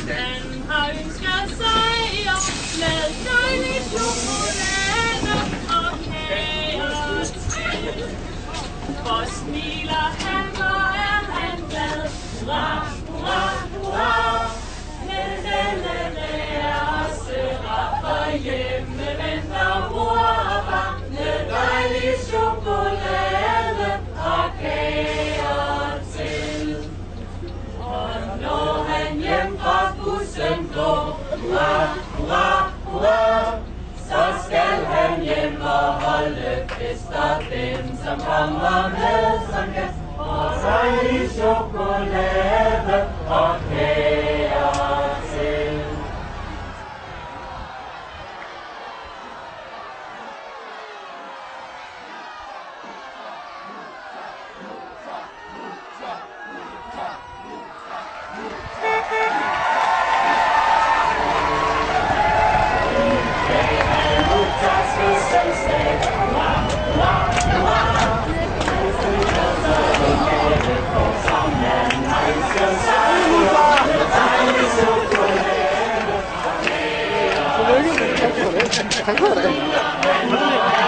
Han har ønsket sig med dejlig chokolade og kager til. For smiler han, hvor er han glad. Hurra, hurra, hurra. Lelelele er også rar, for hjemme venter mor og far med dejlig chokolade og kager til. Og når han hjem fra bussen går, hurra, hurra, hurra, så skal han hjem og holde fest, og dem som kommer med som gæst, og dejlig chokolade og kager til. Tak for det.